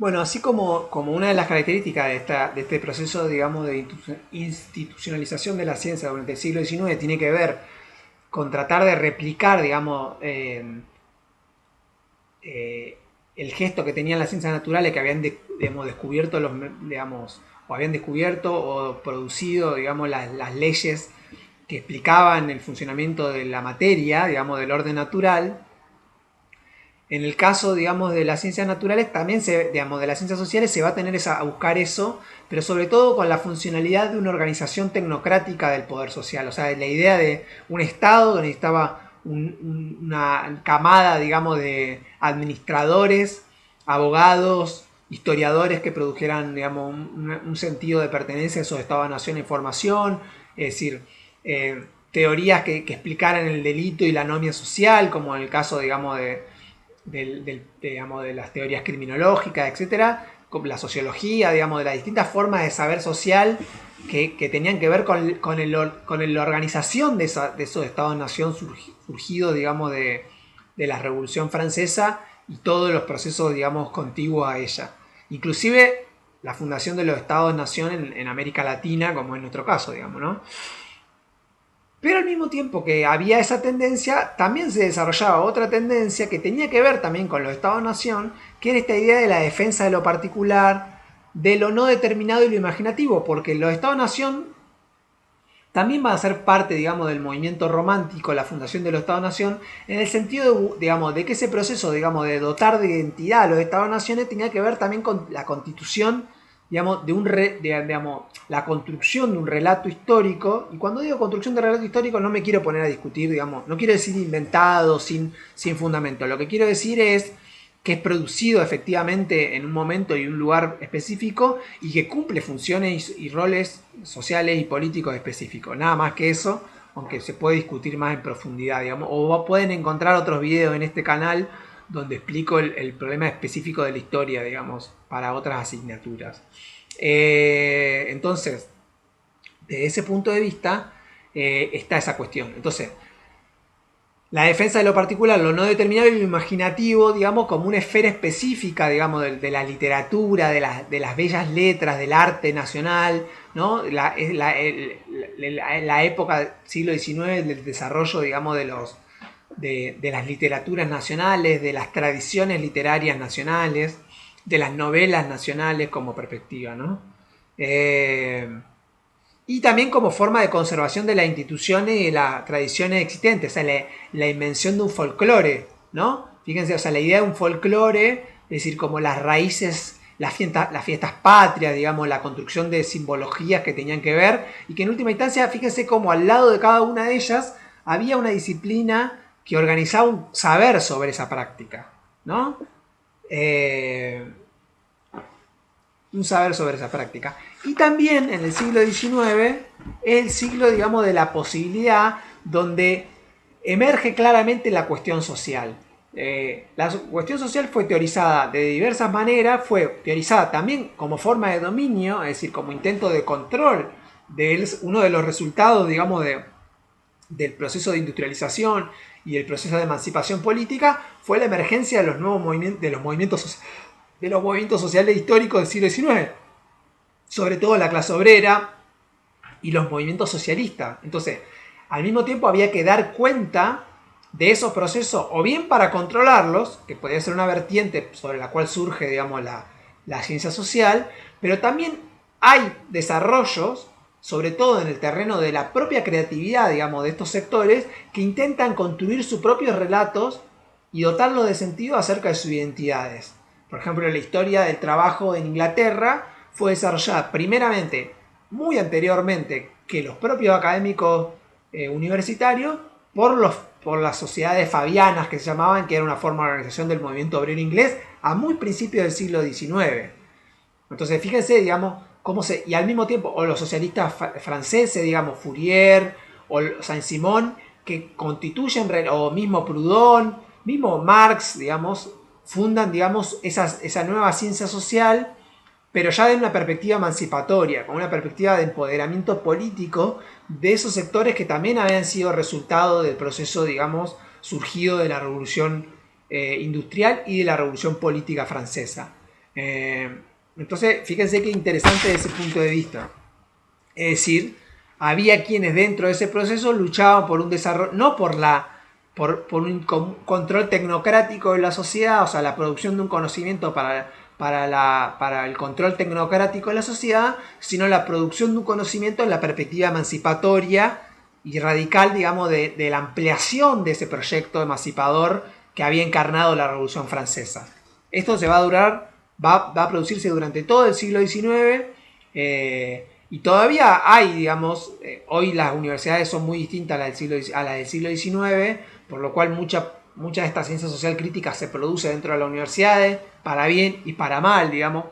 Bueno, así como una de las características de este proceso, digamos, de institucionalización de la ciencia durante el siglo XIX tiene que ver con tratar de replicar, digamos, eh, el gesto que tenían las ciencias naturales que habían digamos, descubierto digamos, o habían descubierto o producido, digamos, las leyes que explicaban el funcionamiento de la materia, digamos, del orden natural. En el caso, digamos, de las ciencias naturales, también digamos, de las ciencias sociales se va a tener a buscar eso, pero sobre todo con la funcionalidad de una organización tecnocrática del poder social. O sea, la idea de un Estado que necesitaba una camada, digamos, de administradores, abogados, historiadores que produjeran, digamos, un sentido de pertenencia a esos Estados-nación en formación, es decir, teorías que explicaran el delito y la anomia social, como en el caso, digamos, digamos, de las teorías criminológicas, etcétera, con la sociología, digamos, de las distintas formas de saber social que tenían que ver con la organización de esos estados-nación surgidos, digamos, de la Revolución Francesa y todos los procesos, digamos, contiguos a ella. Inclusive la fundación de los estados-nación en América Latina, como es nuestro caso, digamos, ¿no? Pero al mismo tiempo que había esa tendencia, también se desarrollaba otra tendencia que tenía que ver también con los estados-nación, que era esta idea de la defensa de lo particular, de lo no determinado y lo imaginativo, porque los estados-nación también van a ser parte, digamos, del movimiento romántico, la fundación de los Estados-nación, en el sentido, digamos, de que ese proceso, digamos, de dotar de identidad a los Estados-naciones tenía que ver también con la constitución, digamos, digamos, la construcción de un relato histórico. Y cuando digo construcción de relato histórico no me quiero poner a discutir, digamos, no quiero decir inventado, sin fundamento. Lo que quiero decir es que es producido efectivamente en un momento y un lugar específico y que cumple funciones y roles sociales y políticos específicos. Nada más que eso, aunque se puede discutir más en profundidad, digamos. O pueden encontrar otros videos en este canal donde explico el problema específico de la historia, digamos, para otras asignaturas. Entonces, desde ese punto de vista, está esa cuestión. Entonces, la defensa de lo particular, lo no determinado y lo imaginativo, digamos, como una esfera específica, digamos, de la literatura, de las bellas letras, del arte nacional, ¿no? La época del siglo XIX del desarrollo, digamos, de las literaturas nacionales, de las tradiciones literarias nacionales, de las novelas nacionales como perspectiva, ¿no? Y también como forma de conservación de las instituciones y de las tradiciones existentes, o sea, la invención de un folclore, ¿no? Fíjense, o sea, la idea de un folclore, es decir, como las raíces, las fiestas patrias, digamos, la construcción de simbologías que tenían que ver, y que en última instancia, fíjense como al lado de cada una de ellas había una disciplina que organizaba un saber sobre esa práctica, ¿no? Eh, un saber sobre esa práctica. Y también en el siglo XIX es el siglo, digamos, de la posibilidad donde emerge claramente la cuestión social. La cuestión social fue teorizada de diversas maneras, fue teorizada también como forma de dominio, es decir, como intento de control de uno de los resultados, digamos, del proceso de industrialización y el proceso de emancipación política, fue la emergencia de los nuevos movimientos, de los movimientos sociales históricos del siglo XIX, sobre todo la clase obrera y los movimientos socialistas. Entonces, al mismo tiempo había que dar cuenta de esos procesos, o bien para controlarlos, que podría ser una vertiente sobre la cual surge, digamos, la ciencia social, pero también hay desarrollos, sobre todo en el terreno de la propia creatividad, digamos, de estos sectores, que intentan construir sus propios relatos y dotarlos de sentido acerca de sus identidades. Por ejemplo, la historia del trabajo en Inglaterra fue desarrollada primeramente, muy anteriormente que los propios académicos universitarios, por las sociedades fabianas que se llamaban, que era una forma de organización del movimiento obrero inglés, a muy principios del siglo XIX. Entonces, fíjense, digamos, y al mismo tiempo, o los socialistas franceses, digamos, Fourier, o Saint-Simon, que constituyen, o mismo Proudhon, mismo Marx, digamos, fundan, digamos, esa nueva ciencia social, pero ya de una perspectiva emancipatoria, con una perspectiva de empoderamiento político de esos sectores que también habían sido resultado del proceso, digamos, surgido de la revolución industrial y de la revolución política francesa. Entonces, fíjense qué interesante desde ese punto de vista. Es decir, había quienes dentro de ese proceso luchaban por un desarrollo, no por un control tecnocrático de la sociedad, o sea, la producción de un conocimiento para el control tecnocrático de la sociedad, sino la producción de un conocimiento en la perspectiva emancipatoria y radical, digamos, de la ampliación de ese proyecto emancipador que había encarnado la Revolución Francesa. Esto se va a durar, va a producirse durante todo el siglo XIX, y todavía hay, digamos, hoy las universidades son muy distintas a las del siglo XIX, por lo cual mucha de esta ciencia social crítica se produce dentro de las universidades, para bien y para mal, digamos,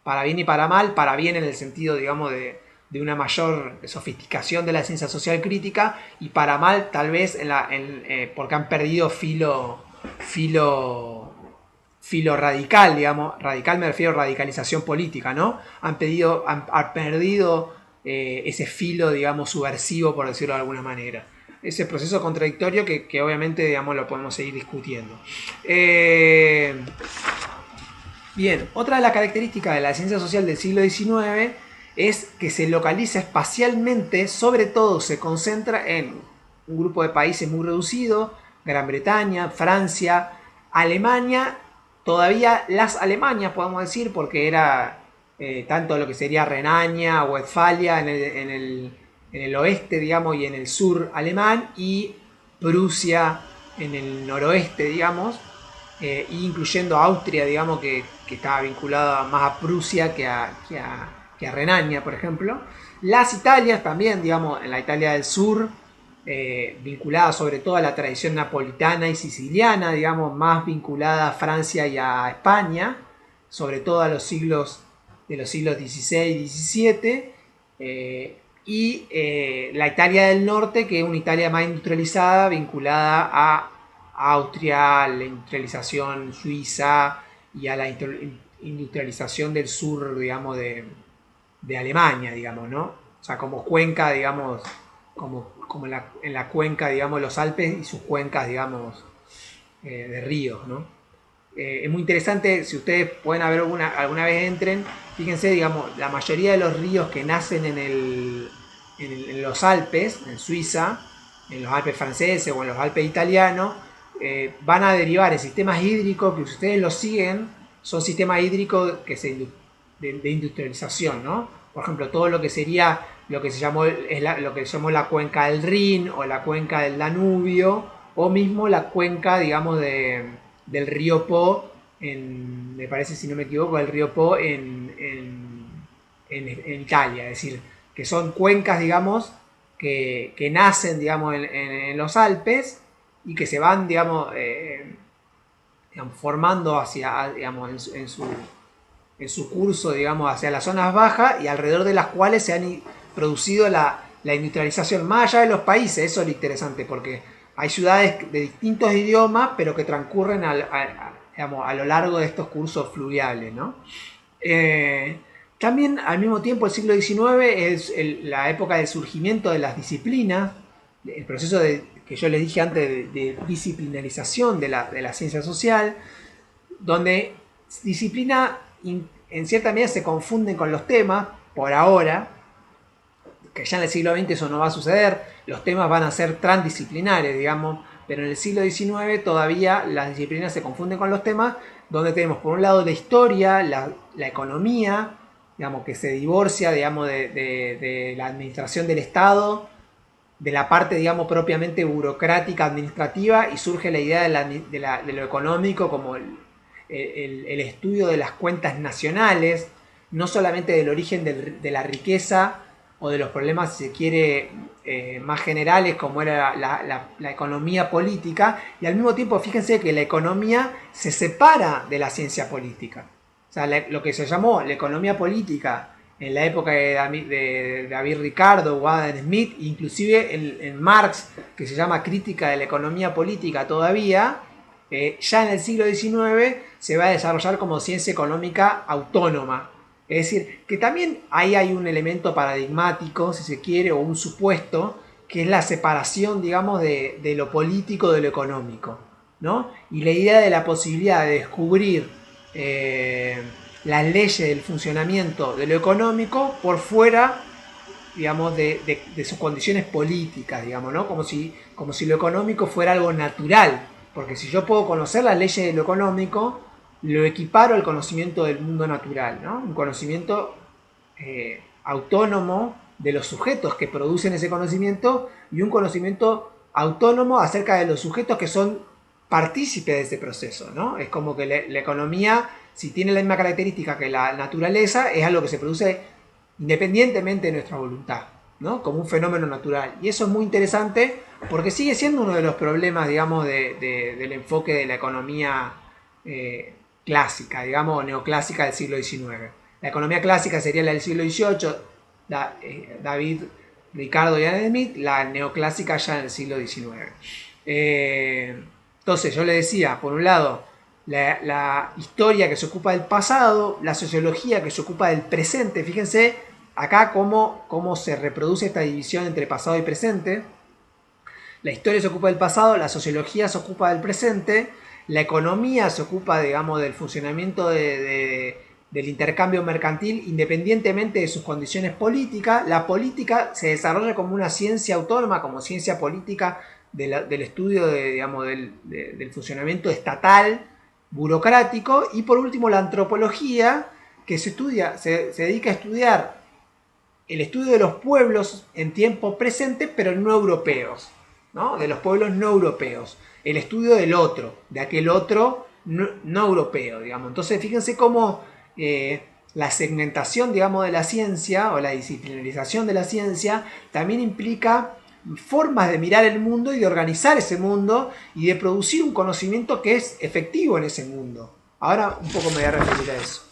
para bien y para mal, para bien en el sentido, digamos, de una mayor sofisticación de la ciencia social crítica, y para mal tal vez porque han perdido filo radical, digamos, radical me refiero a radicalización política, ¿no? Han perdido ese filo, digamos, subversivo, por decirlo de alguna manera. Ese proceso contradictorio que obviamente, digamos, lo podemos seguir discutiendo. Bien, otra de las características de la ciencia social del siglo XIX es que se localiza espacialmente, sobre todo se concentra en un grupo de países muy reducido: Gran Bretaña, Francia, Alemania, todavía las Alemanias podemos decir, porque era tanto lo que sería Renania, Westfalia en el oeste, digamos, y en el sur alemán, y Prusia en el noroeste, digamos, incluyendo Austria, digamos, que estaba vinculada más a Prusia que a Renania, por ejemplo. Las Italias también, digamos, en la Italia del sur, vinculada sobre todo a la tradición napolitana y siciliana, digamos, más vinculada a Francia y a España, sobre todo a los siglos XVI y XVII, y la Italia del norte, que es una Italia más industrializada, vinculada a Austria, la industrialización suiza y a la industrialización del sur, digamos, de Alemania, digamos, ¿no? O sea, como cuenca, digamos, como en la cuenca, digamos, los Alpes y sus cuencas, digamos, de ríos, ¿no? Es muy interesante, si ustedes pueden ver alguna vez entren, fíjense, digamos, la mayoría de los ríos que nacen en los Alpes, en Suiza, en los Alpes franceses o en los Alpes italianos, van a derivar en sistemas hídricos que, si ustedes los siguen, son sistemas hídricos de industrialización, ¿no? Por ejemplo, todo lo que sería lo que se llamó la cuenca del Rin, o la cuenca del Danubio, o mismo la cuenca, digamos, del río Po, me parece, si no me equivoco, el río Po en Italia. Es decir, que son cuencas, digamos, que nacen, digamos, en los Alpes, y que se van, digamos, formando hacia, digamos, en su curso, digamos, hacia las zonas bajas, y alrededor de las cuales se han producido la industrialización, más allá de los países. Eso es lo interesante, porque hay ciudades de distintos idiomas, pero que transcurren digamos, a lo largo de estos cursos fluviales, ¿no? También, al mismo tiempo, el siglo XIX es la época del surgimiento de las disciplinas, el proceso que yo les dije antes de disciplinarización de la ciencia social, donde disciplina en cierta medida se confunden con los temas, por ahora, que ya en el siglo XX eso no va a suceder, los temas van a ser transdisciplinares, digamos, pero en el siglo XIX todavía las disciplinas se confunden con los temas, donde tenemos por un lado la historia, la economía, digamos, que se divorcia, digamos, de la administración del Estado, de la parte, digamos, propiamente burocrática, administrativa, y surge la idea de lo económico como el estudio de las cuentas nacionales, no solamente del origen de la riqueza o de los problemas, si se quiere, más generales, como era la economía política, y al mismo tiempo fíjense que la economía se separa de la ciencia política. O sea, lo que se llamó la economía política en la época de David Ricardo o Adam Smith, inclusive en Marx, que se llama Crítica de la Economía Política todavía, ya en el siglo XIX se va a desarrollar como ciencia económica autónoma. Es decir, que también ahí hay un elemento paradigmático, si se quiere, o un supuesto, que es la separación, digamos, de lo político de lo económico, ¿no? Y la idea de la posibilidad de descubrir las leyes del funcionamiento de lo económico por fuera, digamos, de sus condiciones políticas, digamos, ¿no? Como si lo económico fuera algo natural, porque si yo puedo conocer las leyes de lo económico, lo equiparo al conocimiento del mundo natural, ¿no? Un conocimiento autónomo de los sujetos que producen ese conocimiento y un conocimiento autónomo acerca de los sujetos que son partícipes de ese proceso, ¿no? Es como que la economía, si tiene la misma característica que la naturaleza, es algo que se produce independientemente de nuestra voluntad, ¿no? Como un fenómeno natural. Y eso es muy interesante porque sigue siendo uno de los problemas, digamos, del enfoque de la economía clásica, digamos, neoclásica del siglo XIX. La economía clásica sería la del siglo XVIII, David Ricardo y Adam Smith, la neoclásica ya en el siglo XIX. Entonces yo le decía, por un lado, la historia que se ocupa del pasado, la sociología que se ocupa del presente. Fíjense acá cómo se reproduce esta división entre pasado y presente. La historia se ocupa del pasado, la sociología se ocupa del presente, la economía se ocupa, digamos, del funcionamiento del intercambio mercantil independientemente de sus condiciones políticas. La política se desarrolla como una ciencia autónoma, como ciencia política del estudio digamos, del funcionamiento estatal, burocrático. Y por último la antropología, que se dedica a estudiar el estudio de los pueblos en tiempo presente, pero no europeos, ¿no? De los pueblos no europeos, el estudio del otro, de aquel otro no europeo, digamos. Entonces fíjense cómo la segmentación, digamos, de la ciencia o la disciplinarización de la ciencia también implica formas de mirar el mundo y de organizar ese mundo y de producir un conocimiento que es efectivo en ese mundo. Ahora un poco me voy a referir a eso.